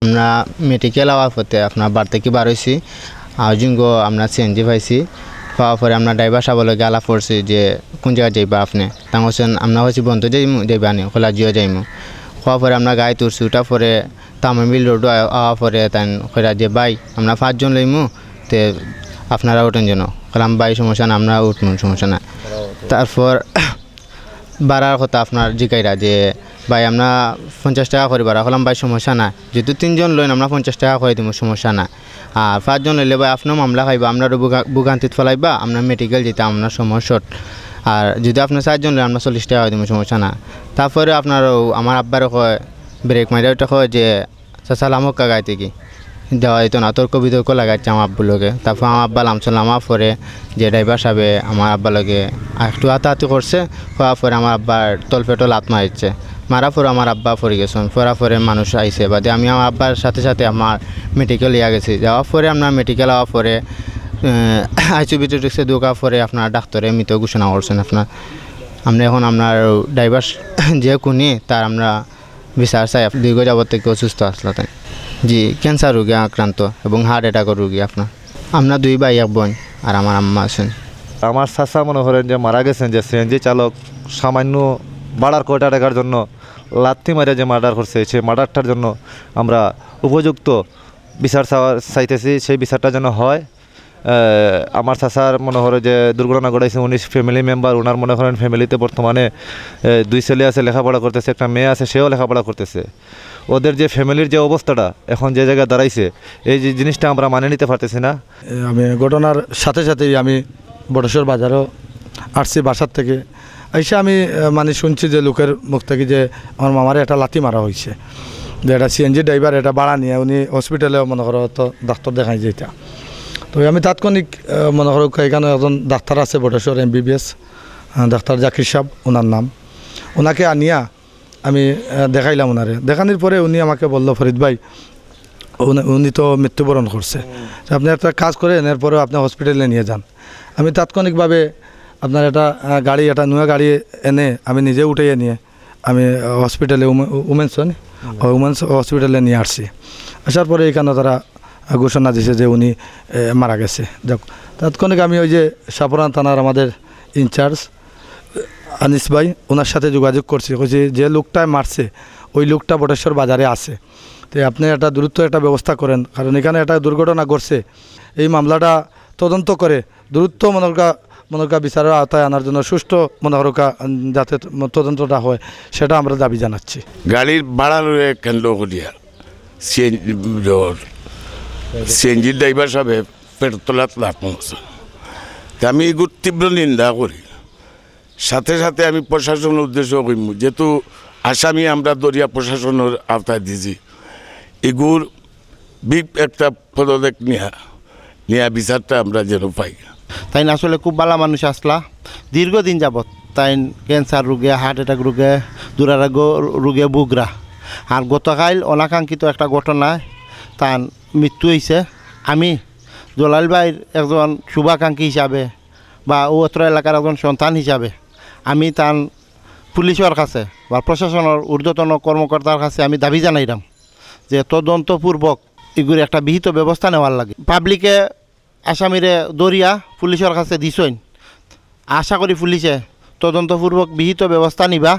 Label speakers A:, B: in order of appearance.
A: আমরা medical hour পথে আপনার বার থেকে বার হয়েছি হাউজিং আমরা সিএনজি পাইছি পাওয়ার পরে আমরা ড্রাইভার সাহেবের লগে আলাপ করছি যে কোন জায়গায় যাইবা আপনি তা হোসেন আমরা হয়েছি বন্ধু যাইবা নি খোলা জিও যাইমু হওয়ার পরে আমরা গাড়ি তুলছি ওটার পরে তামিল রোড আওয়ার পরে তাই কইরা যে ভাই আমরা 5 জন লইমু তে আপনারা ওঠেন যেন বললাম ভাই সমস্যা না আমরা উঠমু সমস্যা না। তারপর বাড়ার কথা আপনার জিকাইরা যে ভাই আমরা 50 টাকা করে বাড়া হলাম ভাই সমস্যা না যেহেতু 3 জন লইন আমরা 50 টাকা করে দিব সমস্যা না আর 5 জন লইলে ভাই আপনার মামলা খাইবা আমরা ভোগান্তিত ফেলাইবা আমরা মেডিকেল যেতাম আমরা সমস্যা আর যদি আপনার 4 জন লই আমরা 40 টাকা দিব সমস্যা না। তারপরে আপনার আমার আব্বারও কয় ব্রেক মাইরা ওটা কয় যে সালামক কাগাইতে কি দেওয়া যেত না তর্ক বিতর্ক লাগাচ্ছে আমার আব্বুর লগে। তারপর আমার আব্বা লামছিল আমার পরে যে ড্রাইভার সাহেবে আমার আব্বার লগে একটু হাতাহাতি করছে হওয়ার পরে আমার আব্বার তলপেটো লাত মারিচ্ছে মারা পরে আমার আব্বা পড়ে গেছেন পড়ার পরে মানুষ আইসে বাদে আমি আমার আব্বার সাথে সাথে আমার মেডিকেল ইয়া গেছি যাওয়ার পরে আপনার মেডিকেল হওয়ার পরে আইসিবিটিক্সে ঢোকার পরে আপনার ডাক্তারে মৃত ঘোষণা করছেন আপনার আমরা এখন আপনার ড্রাইভার যে কোনি তার আমরা বিচার চাই দীর্ঘ যাবত থেকে অসুস্থ আসলো তাই জি ক্যান্সার রোগী আক্রান্ত এবং হার্ট অ্যাটাকের রোগী আপনার আমরা 2 ভাই 1 বোন আর আমার আম্মা আছেন।
B: আমার চাচা মনে করেন যে মারা গেছেন যে সিএনজি চালক সামান্য ভাড়ার কোটা টাকার জন্য লাথি মারে যে মার্ডার করছে সেই মার্ডারটার জন্য আমরা উপযুক্ত বিচার চাইতেছি সেই বিচারটা যেন হয়। আমার চাচার মনে হয় যে দুর্ঘটনা ঘটাইছে 19 ফ্যামিলি মেম্বার ওনার মনে করেন ফ্যামিলিতে বর্তমানে 2 ছেলে আছে লেখাপড়া করতেছে একটা মেয়ে আছে সেও লেখাপড়া করতেছে ওদের যে ফ্যামিলির যে অবস্থাটা এখন যে জায়গায় দাঁড়াইছে এই যে জিনিসটা আমরা মানে নিতে পারতেছি না।
C: আমি ঘটনার সাথে সাথেই আমি বটেশ্বর বাজারও আসছি বাসার থেকে এসে আমি মানে শুনছি যে লোকের মুখ থেকে যে আমার মামারে একটা লাথি মারা হয়েছে যে একটা সিএনজি ড্রাইভার এটা ভাড়া নিয়ে উনি হসপিটালে মনে করো তো ডাক্তার দেখাই যেটা তো আমি তাৎক্ষণিক মনে করো এখানে একজন ডাক্তার আছে বটেশ্বর MBBS ডাক্তার জাকির সাহেব ওনার নাম ওনাকে আনিয়া আমি দেখাইলাম ওনারে দেখানোর পরে উনি আমাকে বললো ফরিদ ভাই উনি তো মৃত্যুবরণ করছে আপনি একটা কাজ করেন এরপরেও আপনি হসপিটালে নিয়ে যান। আমি তাৎক্ষণিকভাবে আপনার একটা গাড়ি একটা নয়া গাড়ি এনে আমি নিজে উঠে নিয়ে আমি হসপিটালে উমেন্স হসপিটালে নিয়ে আসছি আসার পরে এখানে তারা ঘোষণা দিয়েছে যে উনি মারা গেছে। যাক তাৎক্ষণিক আমি ওই যে সাপুরান থানার আমাদের ইনচার্জ আনিস ভাই ওনার সাথে যোগাযোগ করছি যে লোকটায় মারছে ওই লোকটা বটেশ্বর বাজারে আছে তো আপনি একটা দ্রুত একটা ব্যবস্থা করেন কারণ এখানে একটা দুর্ঘটনা ঘটছে এই মামলাটা তদন্ত করে দ্রুত মনোরকা বিচারের আওতায় আনার জন্য সুষ্ঠু মনোহরকা যাতে তদন্তটা হয় সেটা আমরা দাবি জানাচ্ছি।
D: গাড়ির ভাড়ার কেন্দ্র করিয়া সিএনজি ড্রাইভার সাহেব পেটের তলাত লাভ মারছে আমি এগুলো তীব্র নিন্দা করি সাথে সাথে আমি প্রশাসনের উদ্দেশ্য করিম যেহেতু আসামি আমরা দরিয়া প্রশাসনের আওতায় দিয়েছি এগুর একটা পদক্ষেপ নিয়া বিচারটা আমরা যেন পাই।
E: তাই আসলে খুব ভালো মানুষ আসলা দীর্ঘদিন যাবত তাই ক্যান্সার রোগে হার্ট অ্যাটাক রোগে দুরারোগ্য রোগে বুগরা আর গতকাল অনাকাঙ্ক্ষিত একটা ঘটনায় তার মৃত্যু হয়েছে। আমি জলাল ভাইয়ের একজন শুভাকাঙ্ক্ষী হিসাবে বা অত্র এলাকার একজন সন্তান হিসাবে আমি তার পুলিশের কাছে বা প্রশাসনের ঊর্ধ্বতন কর্মকর্তার কাছে আমি দাবি জানাইলাম যে তদন্তপূর্বক এগুলো একটা বিহিত ব্যবস্থা নেওয়ার লাগে। পাবলিকে আসামিরে দরিয়া পুলিশের কাছে দিছইন আশা করি পুলিশে তদন্তপূর্বক বিহিত ব্যবস্থা নিবা।